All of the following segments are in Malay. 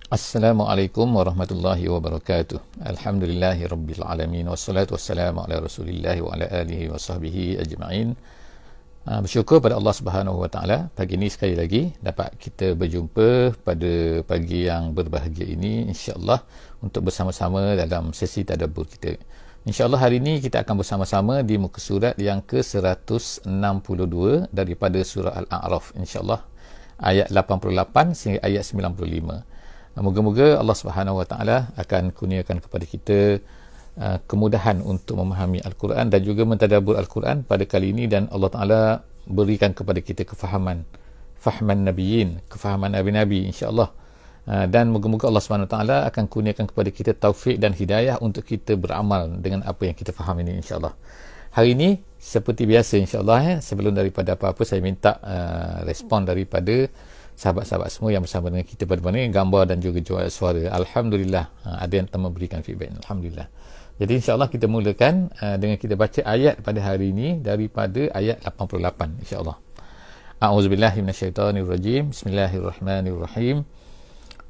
Assalamualaikum warahmatullahi wabarakatuh. Alhamdulillahi rabbil alamin wassalatu wassalamu ala Rasulillah wa ala alihi wa sahbihi ajma'in. Bersyukur pada Allah Subhanahu wa taala, pagi ini sekali lagi dapat kita berjumpa pada pagi yang berbahagia ini, insya-Allah, untuk bersama-sama dalam sesi tadabbur kita. InsyaAllah hari ini kita akan bersama-sama di muka surat yang ke-162 daripada surah Al-A'raf, insyaAllah, ayat 88 sehingga ayat 95. Moga-moga Allah Subhanahu Wa Taala akan kurniakan kepada kita kemudahan untuk memahami Al-Quran dan juga mentadabbur Al-Quran pada kali ini, dan Allah Taala berikan kepada kita kefahaman nabiyyin, kefahaman nabi-nabi, insya-Allah. Dan moga-moga Allah Subhanahu Wa Taala akan kurniakan kepada kita taufik dan hidayah untuk kita beramal dengan apa yang kita faham ini, insya-Allah. Hari ini seperti biasa, insya-Allah, sebelum daripada apa-apa saya minta respon daripada sahabat-sahabat semua yang bersama dengan kita pada mana gambar dan juga jual suara. Alhamdulillah, ada yang telah memberikan feedback. Alhamdulillah. Jadi insya-Allah kita mulakan dengan kita baca ayat pada hari ini daripada ayat 88, insya-Allah. A'udzubillahi minasyaitonirrajim. Bismillahirrahmanirrahim.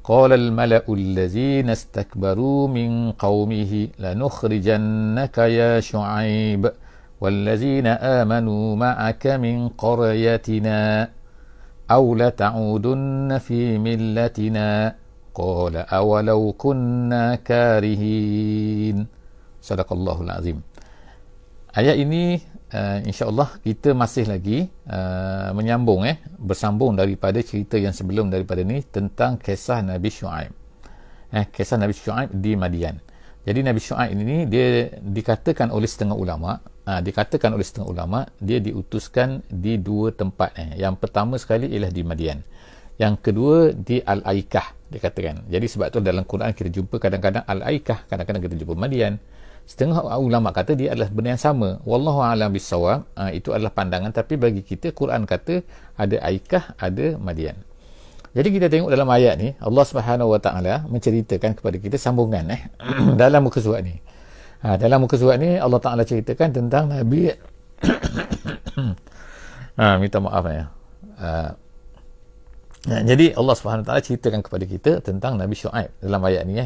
Qala al-mala'u allazina istakbaru min qaumihi lanukhrijannaka ya Syu'aib wallazina amanu ma'aka min qaryatina أو لتعودن في ملتنا قال أولو كنا كارهين. Sadaqallahul Azim. Ayat ini insya-Allah kita masih lagi menyambung bersambung daripada cerita yang sebelum daripada ni tentang kisah Nabi Syuaib. Kisah Nabi Syuaib di Madian. Jadi Nabi Syuaib ini dia dikatakan oleh setengah ulama, dia diutuskan di dua tempat. Yang pertama sekali ialah di Madian. Yang kedua di Al-Aikah, dikatakan. Jadi sebab tu dalam Quran kita jumpa kadang-kadang Al-Aikah, kadang-kadang kita jumpa Madian. Setengah ulama kata dia adalah benda yang sama. Wallahu a'lam bissawab. Itu adalah pandangan, tapi bagi kita Quran kata ada Aikah, ada Madian. Jadi kita tengok dalam ayat ni Allah Subhanahu Wa Taala menceritakan kepada kita sambungan dalam muka surat ni. Dalam muka surat ni Allah Ta'ala ceritakan tentang Nabi minta maaf jadi Allah Subhanahu Ta'ala ceritakan kepada kita tentang Nabi Syuaib dalam ayat ni,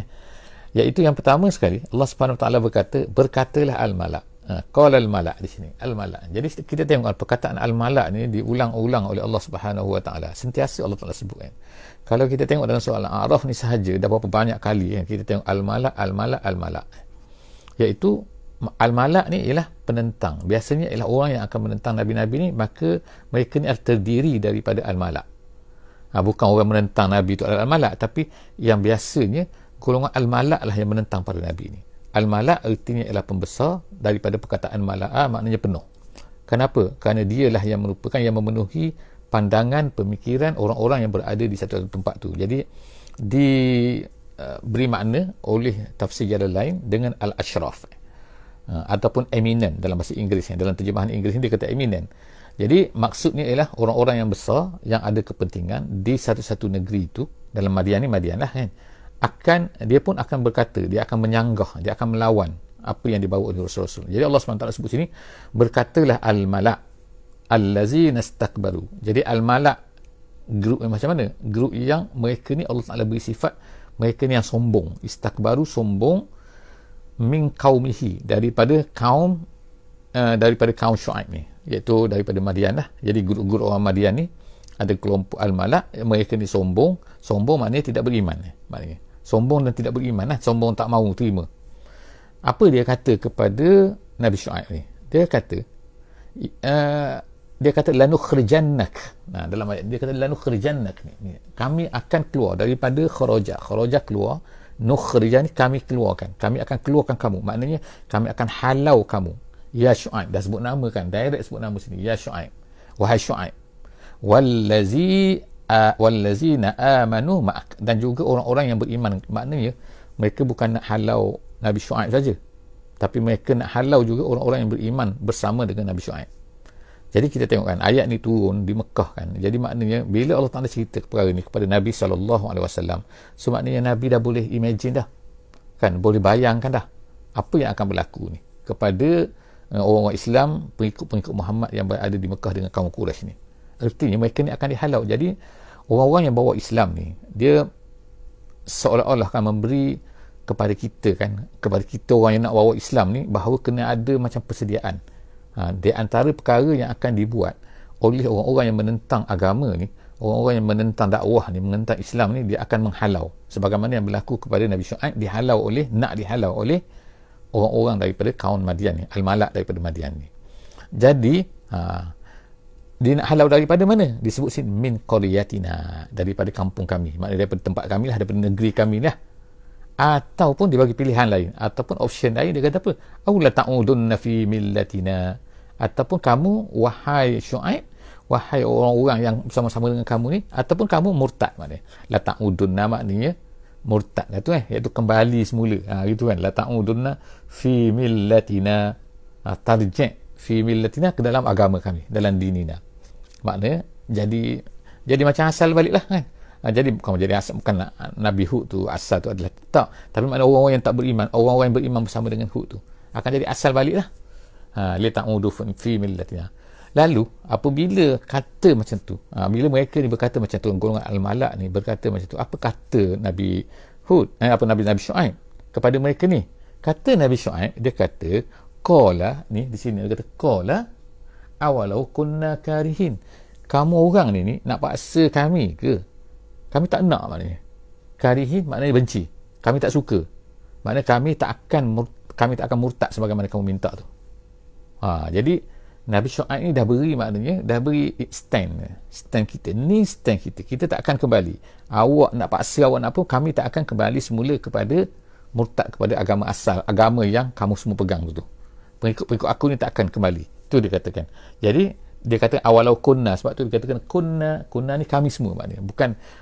iaitu yang pertama sekali Allah Subhanahu Ta'ala berkatalah al-mala'. Qala al-mala' di sini, al-mala'. Jadi kita tengok perkataan al-mala' ni diulang-ulang oleh Allah Subhanahu Wa Ta'ala. Sentiasa Allah Ta'ala sebut. Kalau kita tengok dalam surah Al-A'raf ni sahaja dah berapa banyak kali kita tengok al-mala', al-mala', al-mala'. Iaitu al-mala' ni ialah penentang. Biasanya ialah orang yang akan menentang Nabi-Nabi ni, maka mereka ni terdiri daripada al-mala'. Bukan orang menentang Nabi itu adalah al-mala', tapi yang biasanya golongan al-mala' lah yang menentang para Nabi ni. Al-mala' artinya ialah pembesar, daripada perkataan mala'a maknanya penuh. Kenapa? Kerana dialah yang merupakan yang memenuhi pandangan, pemikiran orang-orang yang berada di satu tempat tu. Jadi beri makna oleh tafsir jalan lain dengan al-ashraf ataupun eminent dalam bahasa Inggeris. Dalam terjemahan Inggeris ni dia kata eminent. Jadi maksudnya ialah orang-orang yang besar yang ada kepentingan di satu-satu negeri itu. Dalam Madian lah dia pun akan berkata, dia akan menyanggah, dia akan melawan apa yang dibawa oleh Rasul-Rasul. Jadi Allah SWT sebut sini, berkatalah al-mala' allazina istakbaru. Jadi al-mala' grup yang macam mana? Grup yang mereka ni Allah Ta'ala beri sifat mereka ni yang sombong. Istakbaru, sombong, min qaumihi, daripada kaum Syuaib ni, iaitu daripada Madian lah. Jadi grup-grup orang Madian ni ada kelompok al-mala', mereka ni sombong maknanya tidak beriman. Maknanya sombong dan tidak beriman lah. Sombong, tak mahu terima. Apa dia kata kepada Nabi Syuaib ni? Dia kata lanukhrijannak. Dalam ayat dia kata lanukhrijannak ni, kami akan keluar daripada kharaja keluar, nukhrijan kami keluarkan, kami akan keluarkan kamu, maknanya kami akan halau kamu ya Syuaib. Dah sebut nama kan, direct sebut nama sini, ya Syuaib, wahai Syuaib, wallazina amanu ma'ak, dan juga orang-orang yang beriman. Maknanya mereka bukan nak halau Nabi Syuaib saja, tapi mereka nak halau juga orang-orang yang beriman bersama dengan Nabi Syuaib. Jadi kita tengok kan, ayat ni turun di Mekah kan. Jadi maknanya bila Allah Ta'ala cerita perkara ni kepada Nabi SAW, so maknanya Nabi dah boleh imagine dah kan, boleh bayangkan dah apa yang akan berlaku ni kepada orang-orang Islam, pengikut-pengikut Muhammad yang berada di Mekah dengan kaum Quraisy ni. Artinya mereka ni akan dihalau. Jadi orang-orang yang bawa Islam ni, dia seolah-olah kan memberi kepada kita kan, kepada kita orang yang nak bawa Islam ni, bahawa kena ada macam persediaan. Di antara perkara yang akan dibuat oleh orang-orang yang menentang agama ni, orang-orang yang menentang dakwah ni, menentang Islam ni, dia akan menghalau, sebagaimana yang berlaku kepada Nabi Syuaib, dihalau oleh orang-orang daripada kaum Madian ni, Al-Malak daripada Madian ni. Jadi dia nak halau daripada mana? Disebut sini min qaryatina, daripada kampung kami, maknanya daripada tempat kami lah, daripada negeri kami lah. Ataupun dia bagi pilihan lain, ataupun option lain, dia kata apa? Aw la ta'udunna fi millatina, ataupun kamu wahai Syuaib, wahai orang-orang yang bersama-sama dengan kamu ni, ataupun kamu murtad. Maknanya la ta'udunna maknanya murtad lah tu, iaitu kembali semula, gitu kan. La ta'udunna fi millatina, tarji' fi millatina, ke dalam agama kami, dalam dinina. Maknanya jadi macam asal balik lah kan. Jadi bukan jadi asal, bukan Nabi Hud tu asal tu adalah tak, tapi makna orang-orang yang tak beriman, orang-orang yang beriman bersama dengan Hud tu akan jadi asal balik lah. Li ta'udu fi millatina. Lalu apabila kata macam tu, bila mereka ni berkata macam tu, golongan Al-Malak ni berkata macam tu, apa kata Nabi Hud, Nabi Syuaib kepada mereka ni? Kata Nabi Syuaib, dia kata qala, ni di sini dia kata qala awalau kunna karihin, kamu orang ni nak paksa kami ke? Kami tak nak, maknanya karihin maknanya benci, kami tak suka, maknanya kami tak akan murtad sebagaimana kamu minta tu. Jadi Nabi Syuaib ni dah beri stand kita ni, stand kita tak akan kembali. Awak nak paksa awak nak apa, kami tak akan kembali semula kepada murtad, kepada agama asal, agama yang kamu semua pegang tu. Pengikut aku ni tak akan kembali, tu dia katakan. Jadi dia kata awalau kunna, sebab tu dia katakan kunna ni kami semua, maknanya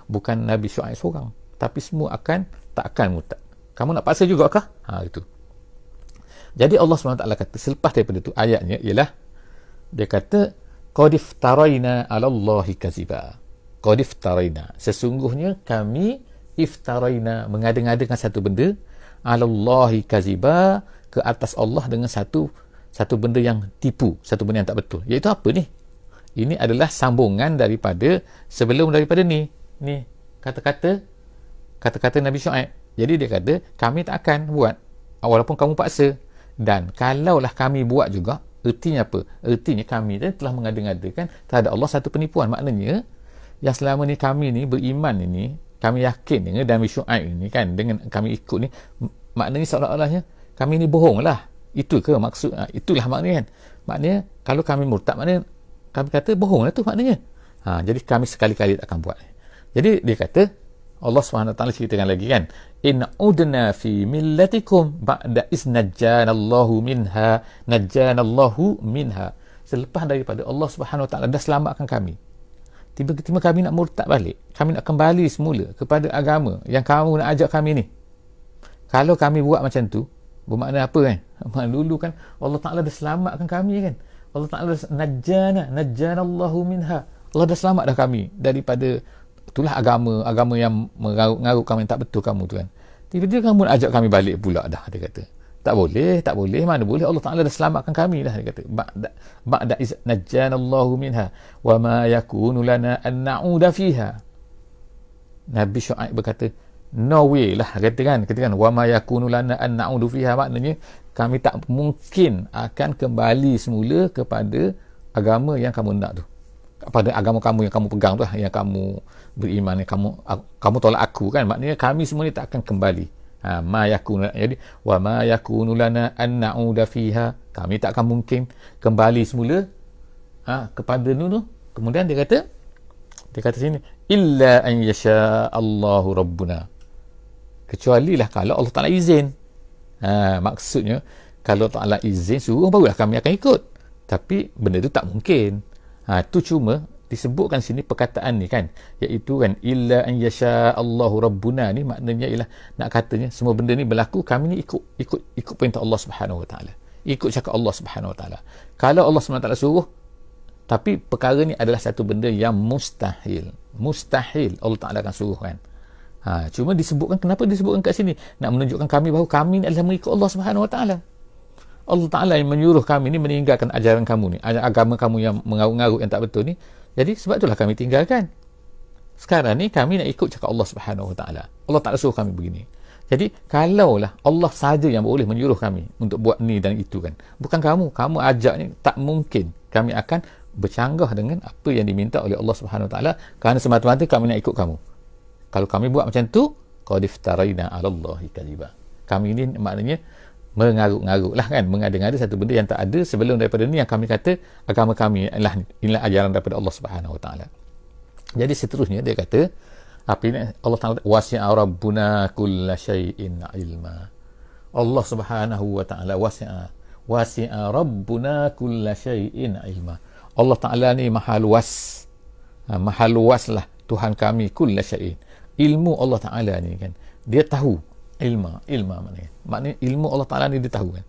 bukan Nabi Syuaib seorang, tapi semua tak akan murtad. Kamu nak paksa juga kah? Itu. Jadi Allah SWT kata selepas daripada tu, ayatnya ialah dia kata qad iftaraina 'ala Allahi kaziba. Qad iftaraina, sesungguhnya kami iftaraina, mengada-ngadakan satu benda, 'ala Allahi kaziba, ke atas Allah dengan satu benda yang tipu, satu benda yang tak betul. Iaitu apa ni? Ini adalah sambungan daripada daripada ni kata-kata Nabi Syuaib. Jadi dia kata kami tak akan buat walaupun kamu paksa, dan kalaulah kami buat juga, ertinya apa? Ertinya kami telah mengada-ngadakan terhadap Allah satu penipuan. Maknanya yang selama ni kami ni beriman ini, kami yakin dengan Nabi Syuaib ini kan, dengan kami ikut ni, maknanya seolah-olahnya kami ni bohong lah. Itu ke maksud? Itulah maknanya kan. Maknanya kalau kami murtad, maknanya kami kata bohong lah tu maknanya. Jadi kami sekali-kali tak akan buat. Jadi dia kata, Allah SWT ceritakan lagi kan, in udna fi millatikum ba'da is najjanallahu minha, selepas daripada Allah SWT dah selamatkan kami, tiba-tiba kami nak murtad balik, kami nak kembali semula kepada agama yang kamu nak ajak kami ni. Kalau kami buat macam tu, bermakna apa kan? Dulu kan Allah Ta'ala dah selamatkan kami kan, Allah Ta'ala najjanallahu minha, Allah dah selamat dah kami daripada itulah agama yang mengarut kamu yang tak betul kamu tu kan. Tiba-tiba kamu nak ajak kami balik pula dah, dia kata. Tak boleh, mana boleh, Allah Ta'ala dah selamatkan kami dah, dia kata. Ba'da iz najjanallahu minha wa ma yakunu lana an na'uda fiha. Nabi Syuaib berkata, no way lah, katakan wa ma yakunu lana an na'udu fiha, maknanya kami tak mungkin akan kembali semula kepada agama yang kamu nak tu, pada agama kamu yang kamu pegang tu, yang kamu beriman, yang kamu tolak aku kan, maknanya kami semua ni tak akan kembali. Ma yakunu, jadi wa ma yakunu lana an na'uda fiha, kami tak akan mungkin kembali semula kepada tu. Kemudian dia kata sini, illa an yasha Allahu rabbuna, kecuali lah kalau Allah Ta'ala izin. Maksudnya kalau Allah Ta'ala izin suruh, barulah kami akan ikut. Tapi benda tu tak mungkin. Itu cuma disebutkan sini perkataan ni kan, iaitu kan illa an yasha Allahu rabbuna ni, maknanya ialah nak katanya semua benda ni berlaku, kami ni ikut perintah Allah Subhanahu Wa Taala, ikut cakap Allah Subhanahu Wa Taala. Kalau Allah Subhanahu Wa Taala suruh, tapi perkara ni adalah satu benda yang mustahil Allah Ta'ala akan suruh kan. Cuma disebutkan, kenapa disebutkan kat sini? Nak menunjukkan kami bahawa kami ni adalah mengikut Allah Subhanahu Wa Taala. Allah Ta'ala yang menyuruh kami ni meninggalkan ajaran kamu ni, agama kamu yang mengarut-ngarut yang tak betul ni. Jadi sebab itulah kami tinggalkan. Sekarang ni kami nak ikut cakap Allah Subhanahu Wa Taala. Allah Taala suruh kami begini. Jadi kalaulah Allah saja yang boleh menyuruh kami untuk buat ni dan itu kan, bukan kamu ajak ni, tak mungkin kami akan bercanggah dengan apa yang diminta oleh Allah Subhanahu Wa Taala kerana semata-mata kami nak ikut kamu. Kalau kami buat macam tu, qad iftaraina 'ala Allahi kadhiba. Kami ni maknanya mengarut-ngarut lah kan, mengada-ngada satu benda yang tak ada sebelum daripada ni yang kami kata agama kami inilah ajaran daripada Allah Subhanahu Wa Taala. Jadi seterusnya dia kata apa ini, Allah Taala wasi'a rabbuna kulla syai'in ilma. Allah Subhanahu Wa Taala wasi'a rabbuna kulla syai'in ilma. Allah Taala ni maha luas. Maha luas lah Tuhan kami kulla syai'in. Ilmu Allah Taala ni kan, dia tahu. Ilma maknanya ilmu Allah Taala ni dia tahu kan.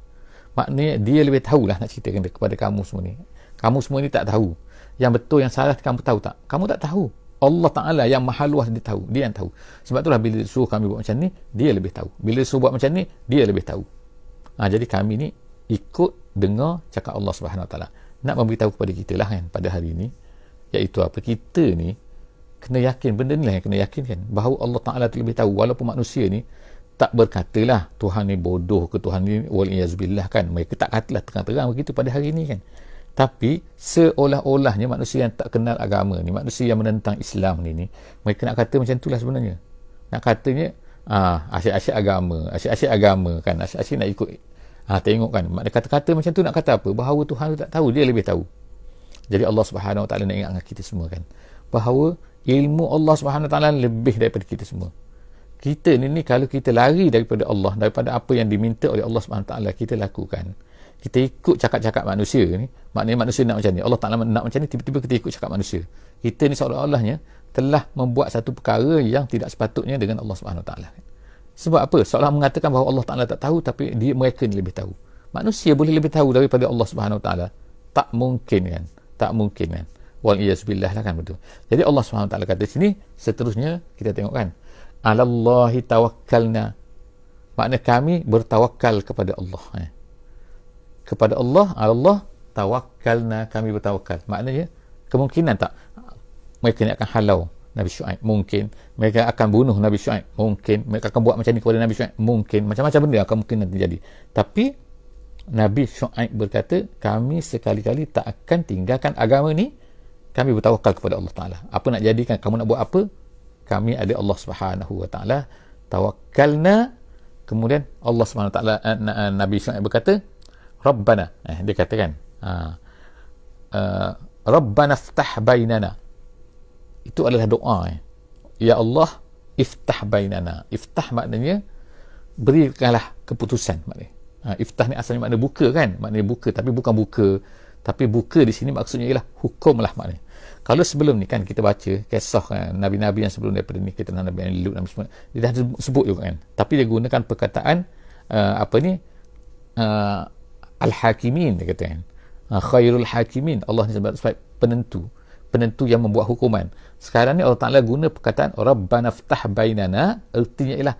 Maknanya dia lebih tahulah, nak ceritakan kepada kamu semua ni. Kamu semua ni tak tahu. Yang betul yang salah kamu tahu tak? Kamu tak tahu. Allah Ta'ala yang maha luas dia tahu. Dia yang tahu. Sebab itulah bila suruh kami buat macam ni, dia lebih tahu. Bila suruh buat macam ni, dia lebih tahu. Jadi kami ni ikut dengar cakap Allah Subhanahu Wa Taala. Nak memberitahu kepada kita lah kan pada hari ni, iaitu apa? Kita ni kena yakin, benda ni lah yang kena yakin kan, bahawa Allah Ta'ala tu lebih tahu. Walaupun manusia ni tak berkatalah Tuhan ni bodoh ke, Tuhan ni waliyazubillah kan, mereka tak katalah terang-terang begitu pada hari ni kan. Tapi seolah-olahnya manusia yang tak kenal agama ni, manusia yang menentang Islam ni mereka nak kata macam itulah sebenarnya. Nak katanya asyik-asyik agama kan, asyik-asyik nak ikut. Tengok kan, maknanya kata-kata macam tu nak kata apa? Bahawa Tuhan tu tak tahu, dia lebih tahu. Jadi Allah Subhanahu Wa Taala nak ingatkan kita semua kan, bahawa ilmu Allah Subhanahu Wa Taala lebih daripada kita semua. Kita ni kalau kita lari daripada Allah, daripada apa yang diminta oleh Allah Subhanahu Wa Taala kita lakukan, kita ikut cakap-cakap manusia ni, maknanya manusia nak macam ni, Allah Ta'ala nak macam ni, tiba-tiba kita ikut cakap manusia, kita ni seolah-olahnya telah membuat satu perkara yang tidak sepatutnya dengan Allah Subhanahu Wa Taala. Sebab apa? Seolah mengatakan bahawa Allah Ta'ala tak tahu, tapi mereka ni lebih tahu. Manusia boleh lebih tahu daripada Allah Subhanahu Wa Taala? Tak mungkin kan? Tak mungkin kan? Wal-iyazbillah lah kan, betul. Jadi Allah Subhanahu Wa Taala kata sini, seterusnya kita tengok kan, alallahi tawakkalna, makna kami bertawakal kepada Allah. Kepada Allah tawakkalna, kami bertawakal. Maknanya kemungkinan tak mereka ni akan halau Nabi Syuaib? Mungkin. Mereka akan bunuh Nabi Syuaib? Mungkin. Mereka akan buat macam ni kepada Nabi Syuaib? Mungkin. Macam-macam benda akan mungkin terjadi. Tapi Nabi Syuaib berkata, kami sekali-kali tak akan tinggalkan agama ni, kami bertawakal kepada Allah Ta'ala. Apa nak jadikan, kamu nak buat apa, kami ada Allah Subhanahu Wa Ta'ala. Tawakkalna. Kemudian Allah Subhanahu Wa Ta'ala, Nabi Syuaib berkata, Rabbana, dia katakan Rabbana iftah bainana, itu adalah doa. Ya Allah, iftah bainana. Iftah maknanya berikanlah keputusan. Maknanya iftah ni asalnya makna buka kan, maknanya buka, tapi bukan buka, tapi buka di sini maksudnya ialah hukum lah maknanya. Kalau sebelum ni kan kita baca kisah kan, Nabi-Nabi yang sebelum daripada ni, kita Nabi Lut, Nabi semua, dia dah sebut juga kan, tapi dia gunakan perkataan Al-Hakimin, dia kata kan, khairul hakimin. Allah ni sebab penentu yang membuat hukuman. Sekarang ni Allah Ta'ala guna perkataan Rabbana ftah bainana, artinya ialah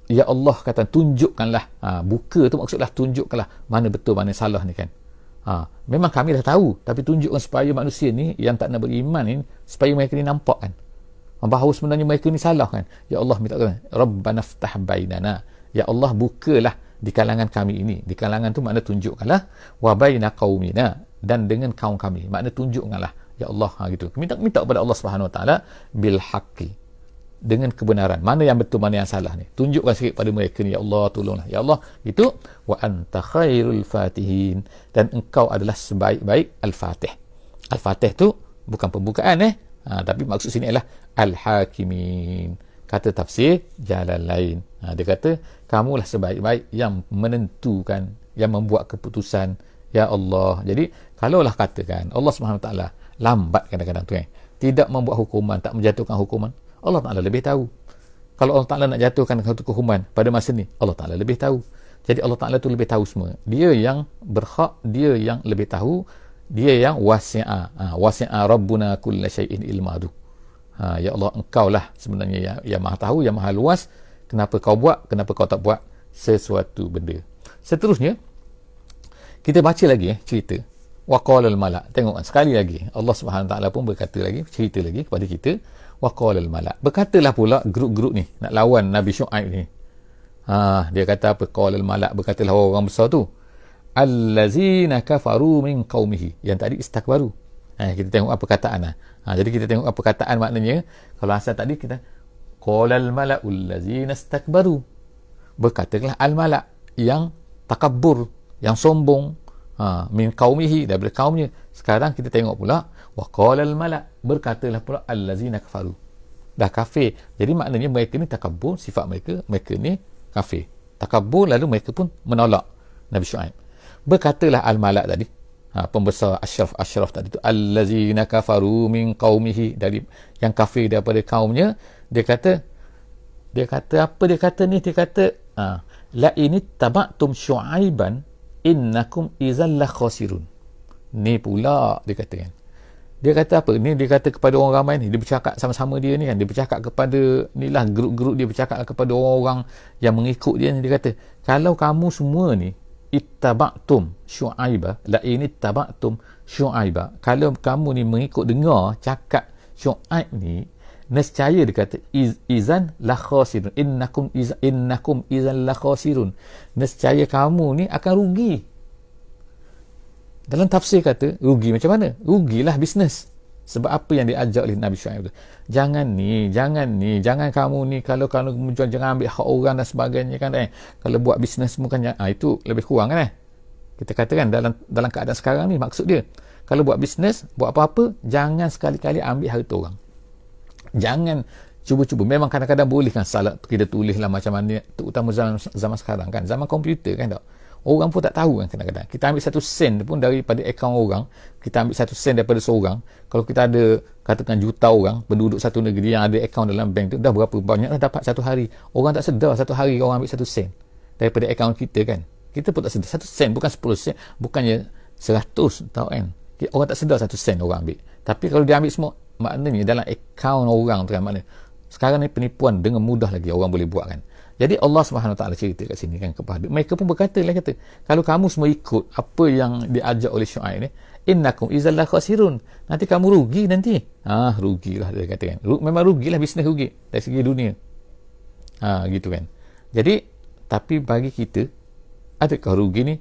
ya Allah kata tunjukkanlah. Buka tu maksudlah tunjukkanlah mana betul mana salah ni kan. Memang kami dah tahu, tapi tunjukkan supaya manusia ni yang tak nak beriman ni, supaya mereka ni nampak kan bahawa sebenarnya mereka ni salah kan. Ya Allah minta Rabbana ftah bainana, ya Allah bukalah di kalangan kami ini. Di kalangan tu makna tunjukkanlah, wa baina qaumina, dan dengan kaum kami, makna tunjukkanlah ya Allah, gitu. Minta kepada Allah Subhanahu Wa Taala bil haqqi, dengan kebenaran, mana yang betul mana yang salah ni, tunjukkan sikit pada mereka ni ya Allah, tolonglah ya Allah. Itu wa anta khairul fatihin, dan engkau adalah sebaik-baik al-fatih. Al-fatih tu bukan pembukaan tapi maksud sini adalah al-hakimin. Kata tafsir Jalalain, dia kata kamulah sebaik-baik yang menentukan, yang membuat keputusan ya Allah. Jadi kalaulah katakan Allah Subhanahu Wa Taala lambat kadang-kadang tu tidak membuat hukuman, tak menjatuhkan hukuman, Allah Ta'ala lebih tahu. Kalau Allah Ta'ala nak jatuhkan satu hukuman pada masa ni, Allah Ta'ala lebih tahu. Jadi Allah Ta'ala tu lebih tahu semua. Dia yang berhak, dia yang lebih tahu, dia yang wasi'a rabbuna kulla syai'in ilma tu. Ya Allah, engkau lah sebenarnya yang maha tahu, yang maha luas. Kenapa kau buat, kenapa kau tak buat sesuatu benda. Seterusnya kita baca lagi cerita. Waqalal malak. Tengok kan, sekali lagi Allah Subhanahu Wa Taala pun berkata lagi, cerita lagi kepada kita, waqalal malak. Berkatalah pula grup-grup ni nak lawan Nabi Syuaib ni. Dia kata apa? Qalal malak, berkatalah orang besar tu, allazina kafaru min qaumihi. Yang tadi istakbaru. Kita tengok apa perkataan jadi kita tengok apa perkataan, maknanya kalau asal tadi kita qalal mala'ul ladzina istakbaru, berkatalah al malak yang takabbur, yang sombong, min qaumihi, daripada kaumnya. Sekarang kita tengok pula waqalal malak, berkatalah pula allazina kafaru, dah kafir. Jadi maknanya mereka ni takabbur, sifat mereka ni kafir, takabbur, lalu mereka pun menolak Nabi Syuaib. Berkatalah al malak tadi, pembesar asyraf tadi tu, allazina kafaru min qaumihi, dari yang kafir daripada kaumnya. Dia kata apa dia kata ni? Dia kata la ini taba'tum syu'aiban innakum idzal la khasirun. Ni pula dia kata kan. Dia kata apa? Ni dia kata kepada orang ramai ni, dia bercakap sama-sama dia ni kan, dia bercakap kepada inilah grup-grup, dia bercakap kepada orang-orang yang mengikut dia ni. Dia kata, kalau kamu semua ni ittaba'tum syu'aiba, la ini taba'tum syu'aiba, kalau kamu ni mengikut dengar cakap Syuaib ni, nescaya dia kata izan la khasirun, innakum izan la khasirun, nescaya kamu ni akan rugi. Dalam tafsir kata rugi macam mana? Rugilah bisnes. Sebab apa yang diajak oleh Nabi Syuaib tu, jangan kamu ni, kalau menjual, jangan ambil hak orang dan sebagainya kan, kalau buat bisnes semua kan, itu lebih kurang kan, kita katakan dalam keadaan sekarang ni. Maksud dia, kalau buat bisnes, buat apa-apa, jangan sekali-kali ambil harta orang. Jangan cuba-cuba. Memang kadang-kadang boleh kan salah kita tulis lah macam mana, terutama zaman sekarang kan, zaman komputer kan tak, orang pun tak tahu kan, kadang-kadang kita ambil 1 sen pun daripada akaun orang, kita ambil 1 sen daripada seorang. Kalau kita ada katakan juta orang penduduk satu negeri yang ada akaun dalam bank tu, dah berapa banyak dah dapat satu hari. Orang tak sedar satu hari orang ambil 1 sen daripada akaun kita kan. Kita pun tak sedar 1 sen, bukan 10 sen, bukannya 100 tahu kan. Orang tak sedar 1 sen orang ambil. Tapi kalau dia ambil semua, maknanya dalam akaun orang tu kan, maknanya sekarang ni penipuan dengan mudah lagi orang boleh buat kan. Jadi Allah Subhanahu Wa Taala cerita kat sini kan kepada mereka pun berkata, kalau kamu semua ikut apa yang diajak oleh Syuaib ni, innakum idzal la khasirun, nanti kamu rugi nanti. Rugilah dia katakan. Memang rugilah, bisnes rugi dari segi dunia. Gitu kan. Jadi tapi bagi kita, adakah rugi ni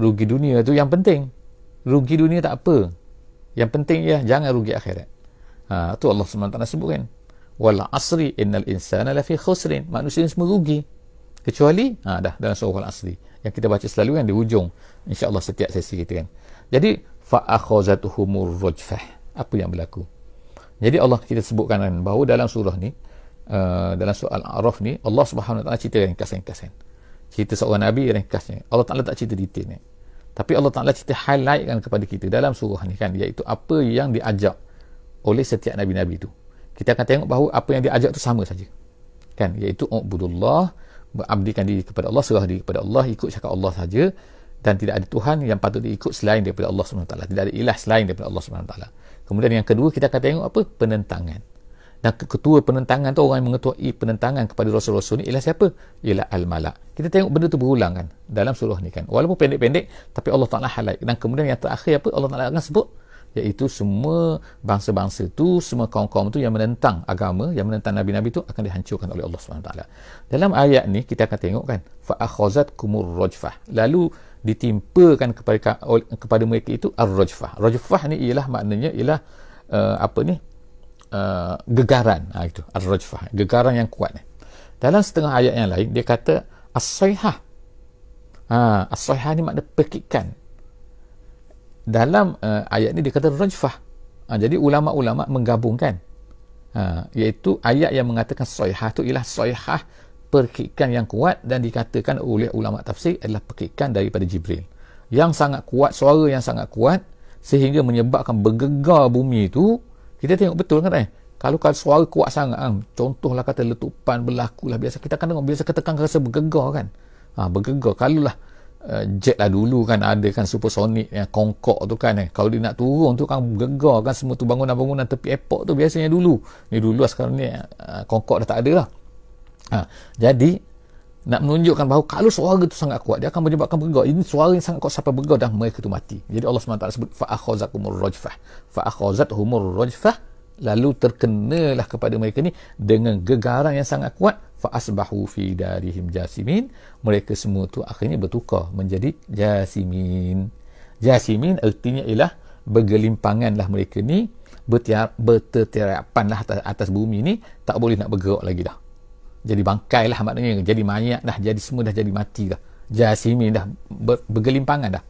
rugi dunia tu yang penting? Rugi dunia tak apa. Yang penting jangan rugi akhirat. Tu Allah SWT sebutkan, wal asri innal insana lafi khusrin, manusia semua rugi kecuali dah dalam surah al asri yang kita baca selalu kan di hujung insya-Allah setiap sesi kita kan. Jadi fa akhazatuhumur rajfah, apa yang berlaku? Jadi Allah kita sebutkan kan bahawa dalam surah ni, dalam surah Al-A'raf ni, Allah Subhanahu Wa Taala cerita ringkas-ringkas kan. Cerita seorang nabi ringkasnya. Allah Taala tak cerita detailnya. Tapi Allah Taala cerita highlight kan kepada kita dalam surah ni kan, iaitu apa yang diajak oleh setiap nabi-nabi tu. Kita akan tengok bahawa apa yang diajak tu sama saja kan, iaitu ubudullah, berabdikan diri kepada Allah, serah diri kepada Allah, ikut cakap Allah saja, dan tidak ada Tuhan yang patut diikut selain daripada Allah SWT, tidak ada ilah selain daripada Allah SWT. Kemudian yang kedua, kita akan tengok apa? Penentangan. Dan ketua penentangan tu, orang yang mengetuai penentangan kepada Rasul-Rasul ni ialah siapa? Ialah Al-Malak. Kita tengok benda tu berulang kan dalam surah ni kan, walaupun pendek-pendek, tapi Allah Ta'ala highlight. Dan kemudian yang terakhir apa Allah Ta'ala akan sebut, iaitu semua bangsa-bangsa tu, semua kaum-kaum tu yang menentang agama, yang menentang Nabi-Nabi tu akan dihancurkan oleh Allah SWT. Dalam ayat ni kita akan tengok kan, fa'akhazatkumur rajfah, lalu ditimpakan kepada mereka itu ar-rajfah. Rajfah ni ialah maknanya ialah gegaran. Itu ar-rajfah, gegaran yang kuat ni. Dalam setengah ayat yang lain dia kata as-sayhah. As-sayhah ni makna pekikan. Dalam ayat ni dia kata rajfah. Jadi ulama-ulama menggabungkan, iaitu ayat yang mengatakan sayhah tu ialah sayhah, perkikan yang kuat, dan dikatakan oleh ulama tafsir adalah perkikan daripada Jibril yang sangat kuat, suara yang sangat kuat sehingga menyebabkan bergegar bumi tu. Kita tengok betul kan kalau suara kuat sangat contohlah kata letupan berlaku lah, biasa kita akan tengok, biasa ketekan rasa bergegar kan, bergegar. Kalau lah jet lah dulu kan ada kan supersonik yang Concorde tu kan, kalau dia nak turun tu kan gegar kan semua tu, bangunan-bangunan tepi airport tu biasanya dulu. Ni dulu lah, sekarang ni Concorde dah tak ada lah. Jadi nak menunjukkan bahawa kalau suara itu sangat kuat, dia akan menyebabkan bergerak. Ini suara yang sangat kuat sampai bergerak dan mereka itu mati. Jadi Allah SWT sebut fa'akhazakumur rajfah, fa'akhazathumur rajfah, lalu terkenalah kepada mereka ni dengan gegaran yang sangat kuat, fa'asbahu fi darihim jasimin, mereka semua tu akhirnya bertukar menjadi jasimin. Jasimin artinya ialah bergelimpanganlah mereka ni, bertertiarapanlah atas bumi ni, tak boleh nak bergerak lagi dah. Jadi bangkai lah maknanya, jadi mayat dah, jadi semua dah jadi mati dah. Jasimin dah, bergelimpangan dah.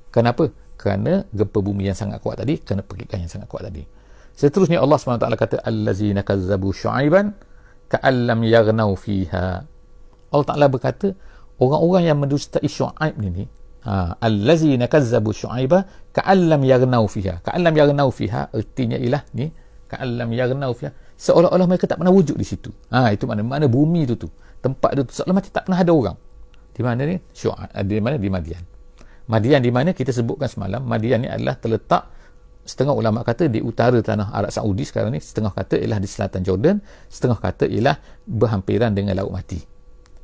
Kenapa? Kerana gempa bumi yang sangat kuat tadi, kerana perikan yang sangat kuat tadi. Seterusnya Allah SWT kata allazina kazzabu syu'aiban ka'allam yaghnau fiha. Allah Ta'ala berkata orang-orang yang mendustai Syuaib ni, allazina kazzabu syu'aiba ka'allam yaghnau fiha. Ka'allam yaghnau fiha artinya ialah ni, ka'allam yaghnau fiha, seolah-olah mereka tak pernah wujud di situ. Itu mana bumi tu tempat tu seolah macam tak pernah ada orang. Di mana ni? Syu'aib. Di mana? Di Madian. Madian di mana kita sebutkan semalam, Madian ni adalah terletak, setengah ulama kata di utara tanah Arab Saudi sekarang ni, setengah kata ialah di selatan Jordan, setengah kata ialah berhampiran dengan Laut Mati.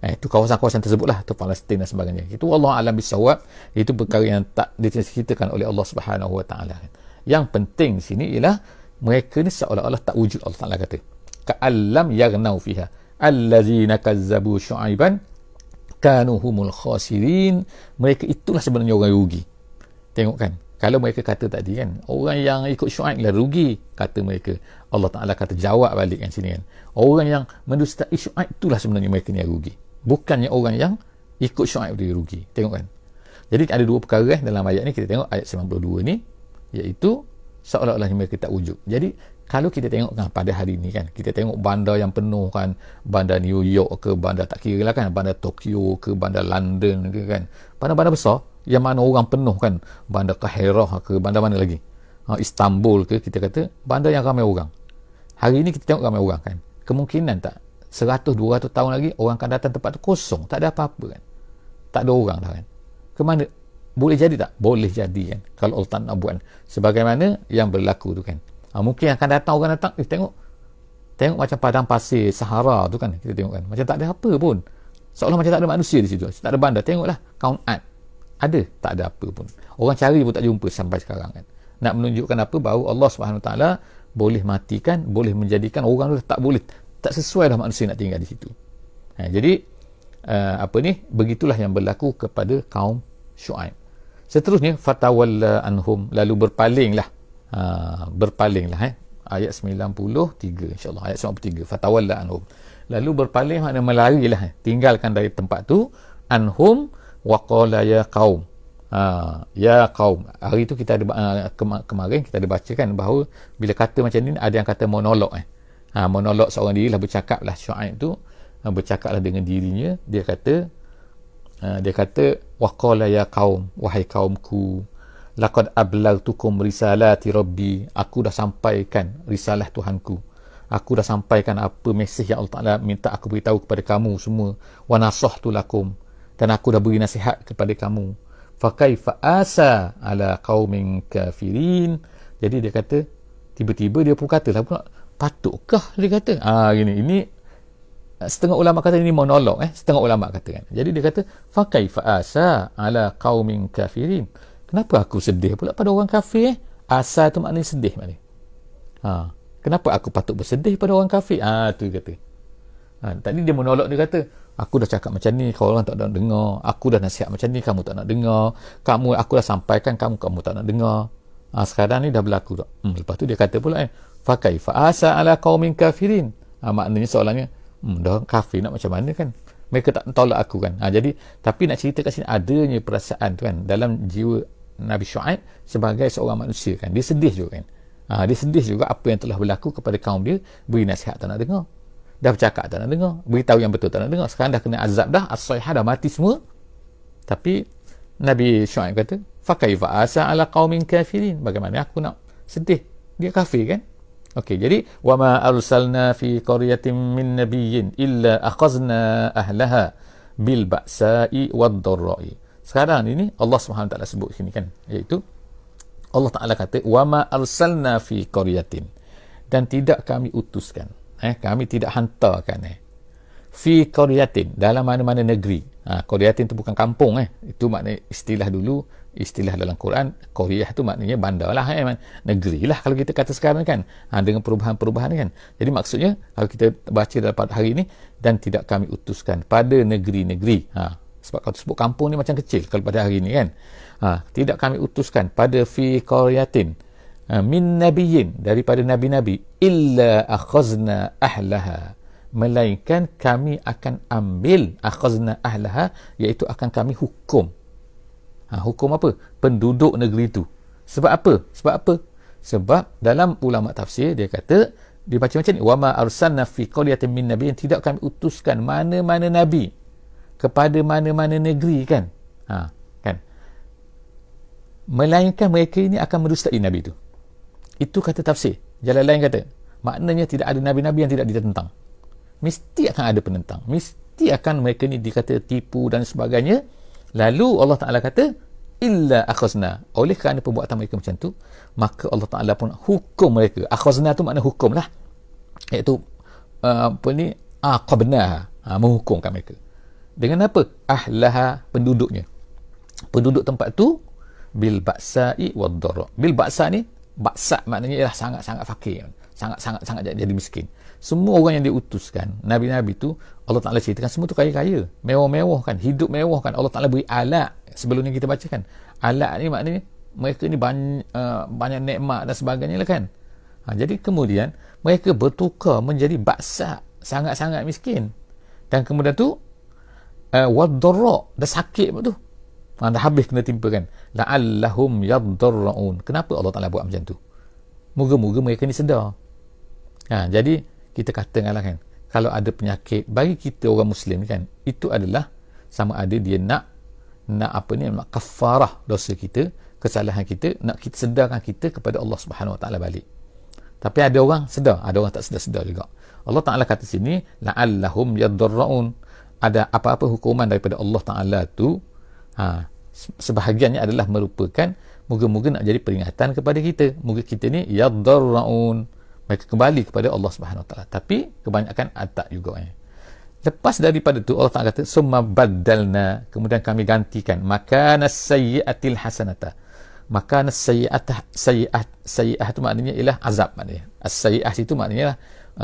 Itu kawasan-kawasan tersebutlah, tu Palestin dan sebagainya. Itu wallahu alam bisawab, itu perkara yang tak diceritakan oleh Allah Subhanahu Wa Taala. Yang penting sini ialah mereka ni seolah-olah tak wujud. Allah Ta'ala kata ka'allam yaghnau fiha allazina kazzabu syu'aiban kanu humul khasirin, mereka itulah sebenarnya orang rugi. Tengok kan, kalau mereka kata tadi kan, orang yang ikut Syuaib lah rugi, kata mereka, Allah Ta'ala kata jawab balik kan sini kan, orang yang mendustai Syuaib itulah sebenarnya mereka ni yang rugi, bukannya orang yang ikut Syuaib dia rugi. Tengok kan, jadi ada dua perkara dalam ayat ni. Kita tengok ayat 92 ni, iaitu seolah-olah mereka tak wujud. Jadi kalau kita tengok kan pada hari ni kan, kita tengok bandar yang penuh kan, bandar New York ke, bandar tak kira lah kan, bandar Tokyo ke, bandar London ke kan, bandar-bandar besar yang mana orang penuh kan, bandar Kahirah ke, bandar mana lagi, Istanbul ke, kita kata bandar yang ramai orang. Hari ni kita tengok ramai orang kan, kemungkinan tak 100-200 tahun lagi orang akan datang tempat tu kosong, tak ada apa-apa kan, tak ada orang dah kan. Kemana? Boleh jadi tak? Boleh jadi kan, kalau Allah tak nak buat sebagaimana yang berlaku tu kan. Mungkin akan datang orang datang, tengok macam padang pasir Sahara tu kan, kita tengok kan, macam tak ada apa pun, seolah macam tak ada manusia di situ, tak ada bandar. Tengoklah Count Art, ada, tak ada apa pun, orang cari pun tak jumpa sampai sekarang kan. Nak menunjukkan apa? Bahawa Allah SWT boleh matikan, boleh menjadikan orang tu tak boleh, tak sesuai dah manusia nak tinggal di situ. Jadi begitulah yang berlaku kepada kaum Syuaib. Seterusnya fatawalla anhum, lalu berpalinglah, ayat 93 insyaAllah, ayat 93, fatawalla anhum, lalu berpaling makna melarilah, tinggalkan dari tempat tu, anhum wa qala ya qaum, ya qaum. Hari tu kita ada kemarin kita ada bacakan bahawa bila kata macam ni ada yang kata monolog, monolog seorang diri lah, bercakap lah Syuaib tu, bercakap lah dengan dirinya. Dia kata waqala ya qaum, wahai kaumku, laqad ablagtukum risalati rabbi, aku dah sampaikan risalah Tuhanku, aku dah sampaikan apa mesej yang Allah Ta'ala minta aku beritahu kepada kamu semua, wa nasahtu lakum, dan aku dah beri nasihat kepada kamu, fa kaifa asa ala qaumin kafirin. Jadi dia kata, tiba-tiba dia pun katalah pula, patutkah dia kata, ini setengah ulama kata ini monolog, setengah ulama kata kan. Jadi dia kata fa kaifa asa ala qaumin kafirin, kenapa aku sedih pula pada orang kafir? Asa tu maknanya sedih maknanya. Kenapa aku patut bersedih pada orang kafir? Tu dia kata. Tadi dia monolog, dia kata aku dah cakap macam ni, kau orang tak nak dengar, aku dah nasihat macam ni, kamu tak nak dengar, aku dah sampaikan, kamu tak nak dengar. Sekarang ni dah berlaku tak? Lepas tu dia kata pula fa kaifa asa ala qaumin kafirin, maknanya soalannya dah kafir nak macam mana kan, mereka tak tolak aku kan. Jadi tapi nak cerita kat sini adanya perasaan tu kan dalam jiwa Nabi Syuaib sebagai seorang manusia kan, dia sedih juga kan. Dia sedih juga apa yang telah berlaku kepada kaum dia, beri nasihat tak nak dengar, dah bercakap tak nak dengar, beritahu yang betul tak nak dengar, sekarang dah kena azab dah, as-sayhah dah mati semua. Tapi Nabi Syuaib kata fa kaifa asa ala qaumin kafirin, bagaimana aku nak sedih, dia kafir kan. Okey, jadi wa ma arsalna fi qaryatin min nabiyyin illa akhazna ahlaha bil ba'sa'i wad dharra'i. Sekarang ini Allah SWT sebut sini kan, iaitu Allah Ta'ala kata wa ma arsalna fi qaryatin, dan tidak kami utuskan, kami tidak hantarkan fi qaryatin, dalam mana-mana negeri. Qaryatin tu bukan kampung itu makna istilah dulu, istilah dalam Quran. Qaryah tu maknanya bandar lah, negeri lah kalau kita kata sekarang kan, dengan perubahan-perubahan kan. Jadi maksudnya kalau kita baca dalam hari ini, dan tidak kami utuskan pada negeri-negeri. Sebab kalau sebut kampung ni macam kecil kalau pada hari ini kan. Tidak kami utuskan pada fi qaryatin min nabiyyin, daripada nabi-nabi, illa akhazna ahlaha, melainkan kami akan ambil, akhazna ahlaha, iaitu akan kami hukum. Hukum apa? Penduduk negeri itu. Sebab apa? Sebab dalam ulama tafsir dia kata, dia baca macam ni, wa ma arsalna fi qaryatin min nabiyyin, tidak kami utuskan mana-mana nabi kepada mana-mana negeri kan. Kan, melainkan mereka ini akan mendustai nabi itu. Itu kata tafsir. Jalan lain kata, maknanya tidak ada nabi-nabi yang tidak ditentang. Mesti akan ada penentang, mesti akan mereka ni dikata tipu dan sebagainya. Lalu Allah Ta'ala kata, illa akhazna, oleh kerana perbuatan mereka macam tu, maka Allah Ta'ala pun hukum mereka. Akhazna tu makna hukum lah, iaitu aqabna, menghukumkan mereka. Dengan apa? Ahlaha, penduduknya, penduduk tempat tu, bil ba'sa'i wad dharra. Bil ba'sa ni, baksa maknanya ialah sangat-sangat fakir, sangat-sangat jadi miskin. Semua orang yang diutuskan, nabi-nabi tu, Allah Ta'ala ceritakan semua tu kaya-kaya, mewah-mewah kan, hidup mewah kan. Allah Ta'ala beri alat, sebelum ni kita baca kan, alat ni maknanya mereka ni banyak nikmat dan sebagainya lah kan. Jadi kemudian mereka bertukar menjadi baksa, sangat-sangat miskin. Dan kemudian tu wad-dharra, dah sakit tu, dah habis kena timpa kan. La'allahum yadharra'un. Kenapa Allah Ta'ala buat macam tu? Moga-moga mereka ni sedar. Jadi kita katakanlah kan, kalau ada penyakit, bagi kita orang Muslim kan, itu adalah sama ada dia nak kafarah dosa kita, kesalahan kita, nak kita sedarkan kita kepada Allah Subhanahu Wa Ta'ala balik. Tapi ada orang sedar, ada orang tak sedar juga. Allah Ta'ala kata sini, la'allahum yadharra'un, ada apa-apa hukuman daripada Allah Ta'ala tu, sebahagiannya adalah merupakan moga-moga nak jadi peringatan kepada kita. Moga kita ni yadharra'un, mereka kembali kepada Allah Subhanahu Wa Ta'ala. Tapi kebanyakan tak juga. Lepas daripada tu Allah Ta'ala kata, summa baddalna, kemudian kami gantikan, makanas sayyi'atil hasanata. Makanas sayyi'ah tu maknanya ialah azab, maknanya as-sayyi'ah itu maknanya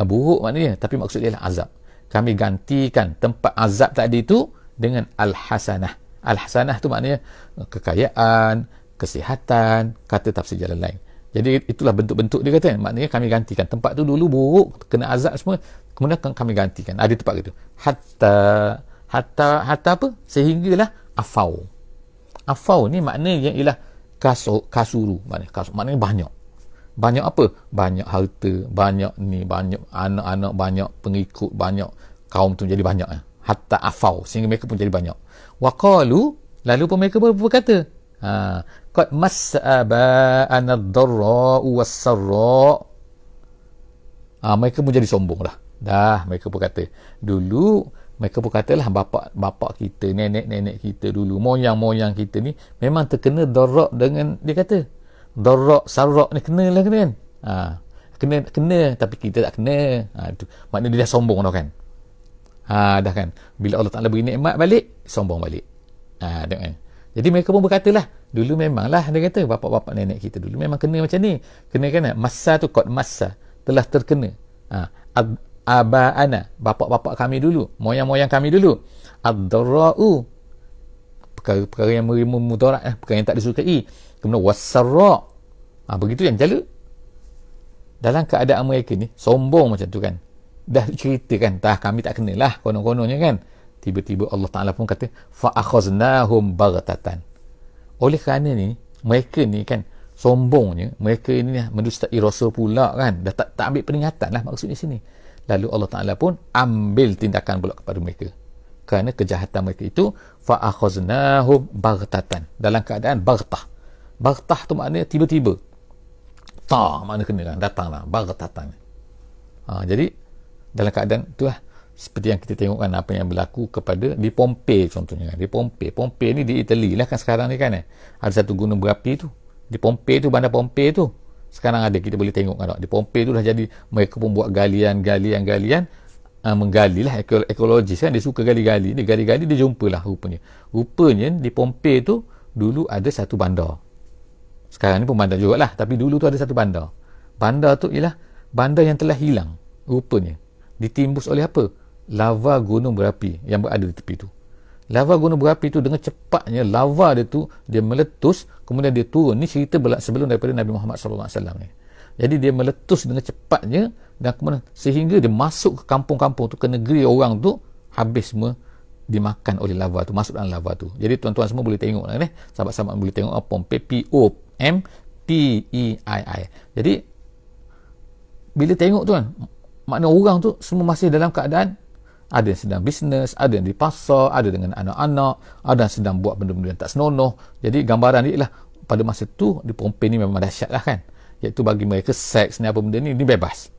buruk maknanya, tapi maksud dia ialah azab. Kami gantikan tempat azab tadi itu dengan al-hasanah. Al-hasanah tu maknanya kekayaan, kesihatan, kata tafsir jalan lain. Jadi itulah bentuk-bentuk dia kata, maknanya kami gantikan tempat tu dulu buruk, kena azab semua, kemudian kami gantikan. Ada tempat gitu. Hatta apa? Sehinggalah afau. Afau ni maknanya ialah kasuru, maknanya banyak. Banyak apa? Banyak harta, banyak ni, banyak anak-anak, banyak pengikut, banyak kaum tu jadi banyak. Hatta afau, sehingga mereka pun jadi banyak. Waqalu, lalu pun mereka berkata, qad mas'aba'ana ad-dharra'u was-sarra'. Mereka pun jadi sombong dah. Mereka pun kata, dulu mereka pun katalah bapa kita, nenek-nenek kita dulu, moyang-moyang kita ni memang terkena dharra' dengan, dia kata dharra' sarra' ni kena kan. Kena tapi kita tak kena. Itu maknanya dia dah sombong dah kan. Dah kan, bila Allah Ta'ala beri nikmat balik, sombong balik. Kan. Jadi mereka pun berkatalah, dulu memanglah, dia kata bapa-bapa nenek kita dulu memang kena macam ni, kena kan. Masa tu qad massa, telah terkena. Aba'ana, bapa-bapa kami dulu, moyang-moyang kami dulu, ad-dharra'u, perkara yang mudarat, perkara yang tak disukai, kemudian was-sarra', begitu yang jala. Dalam keadaan mereka ni sombong macam tu kan, dah cerita kan, kami tak kenalah konon-kononnya kan. Tiba-tiba Allah Ta'ala pun kata, fa'akhaznahum baghtatan. Oleh kerana ni, mereka ni kan sombongnya, mereka ni mendustai Rasul pula kan, dah tak ambil peringatan lah maksudnya sini. Lalu Allah Ta'ala pun ambil tindakan pula kepada mereka kerana kejahatan mereka itu. Fa'akhaznahum baghtatan, dalam keadaan baghtah. Baghtah tu maknanya tiba-tiba, makna kena lah, datang lah, baghtatan. Jadi dalam keadaan itulah, seperti yang kita tengok kan, apa yang berlaku kepada di Pompei contohnya kan. Di Pompei ni di Itali lah kan sekarang ni kan. Ada satu gunung berapi tu di Pompei tu, bandar Pompei tu sekarang ada, kita boleh tengok kan. Di Pompei tu dah jadi, mereka pun buat galian menggali lah, ekologis kan, dia suka gali-gali, dia jumpalah rupanya di Pompei tu dulu ada satu bandar. Sekarang ni pun bandar jugalah, tapi dulu tu ada satu bandar. Bandar tu ialah bandar yang telah hilang rupanya, ditimbus oleh apa? Lava gunung berapi yang berada di tepi tu. Lava gunung berapi tu dengan cepatnya lava dia tu dia meletus, kemudian dia turun. Ni cerita sebelum daripada Nabi Muhammad SAW ni. Jadi dia meletus dengan cepatnya dan kemudian sehingga dia masuk ke kampung-kampung tu, ke negeri orang tu, habis semua dimakan oleh lava tu, masuk dalam lava tu. Jadi tuan-tuan semua boleh tengok lah ni, sahabat-sahabat boleh tengok Pompei, P-O-M-P-E-I-I. Jadi bila tengok tuan, makna orang tu semua masih dalam keadaan, ada yang sedang bisnes, ada yang di pasar, ada dengan anak-anak, ada yang sedang buat benda-benda yang tak senonoh. Jadi gambaran dia lah, pada masa tu di Pompei ni memang dahsyat lah kan, iaitu bagi mereka seks ni apa benda ni bebas,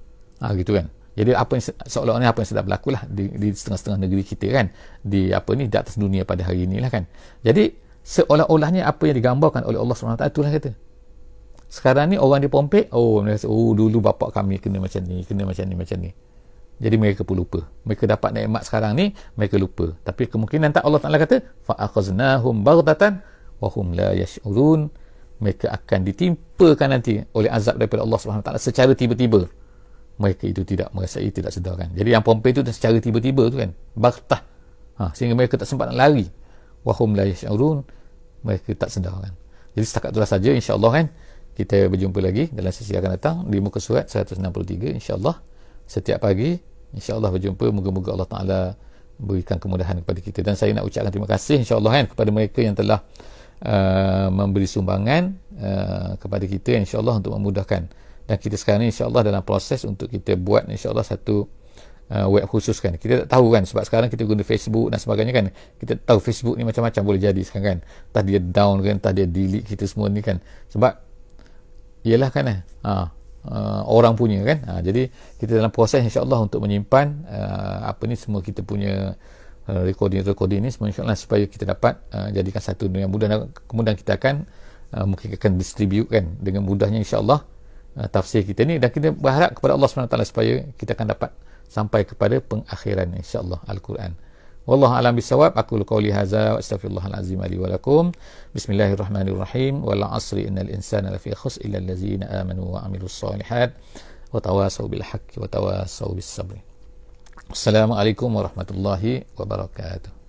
gitu kan. Jadi apa yang seolah-olah apa yang sedang berlaku lah di setengah-setengah negeri kita kan, di atas dunia pada hari ini lah kan. Jadi seolah-olahnya apa yang digambarkan oleh Allah SWT, itulah kata sekarang ni orang di Pompei, mereka kata, dulu bapak kami kena macam ni, macam ni. Jadi mereka pun lupa. Mereka dapat nikmat sekarang ni, mereka lupa. Tapi kemungkinan tak, Allah Ta'ala kata, فَأَخَذْنَاهُمْ بَغْتَةً وَهُمْ لَا يَشْعُرُونَ. Mereka akan ditimpakan nanti oleh azab daripada Allah SWT secara tiba-tiba. Mereka itu tidak merasai, tidak sedar kan. Jadi yang Pompei itu secara tiba-tiba tu kan, baghtah. Sehingga mereka tak sempat nak lari. وَهُمْ لَا يَشْعُرُونَ. Mereka tak sedar kan. Jadi setakat itulah saja, insya-Allah kan. Kita berjumpa lagi dalam sesi akan datang di muka surat 163, insya-Allah. Setiap pagi InsyaAllah berjumpa. Moga-moga Allah Ta'ala berikan kemudahan kepada kita. Dan saya nak ucapkan terima kasih insyaAllah kan kepada mereka yang telah memberi sumbangan kepada kita insyaAllah untuk memudahkan. Dan kita sekarang ni insyaAllah dalam proses untuk kita buat insyaAllah satu web khusus kan. Kita tak tahu kan, sebab sekarang kita guna Facebook dan sebagainya kan. Kita tahu Facebook ni macam-macam boleh jadi sekarang kan. Entah dia down kan, entah dia delete kita semua ni kan. Sebab ialah kan orang punya kan. Jadi kita dalam proses insya-Allah untuk menyimpan semua kita punya recording ni semua insya-Allah, supaya kita dapat jadikan satu yang mudah, dan kemudian kita akan mungkin akan distribute kan dengan mudahnya insya-Allah tafsir kita ni, dan kita berharap kepada Allah SWT supaya kita akan dapat sampai kepada pengakhiran insya-Allah Al-Quran. Wallahu a'lam bisawab. Aqulu qawli hadza wa astaghfirullahal azim li wa lakum. Bismillahirrahmanirrahim. Wal 'asri innal insana lafi khusr illa allazina amanu wa 'amilus solihat wa tawasaw bil haqqi wa tawasaw bis sabr. Assalamualaikum warahmatullahi wabarakatuh.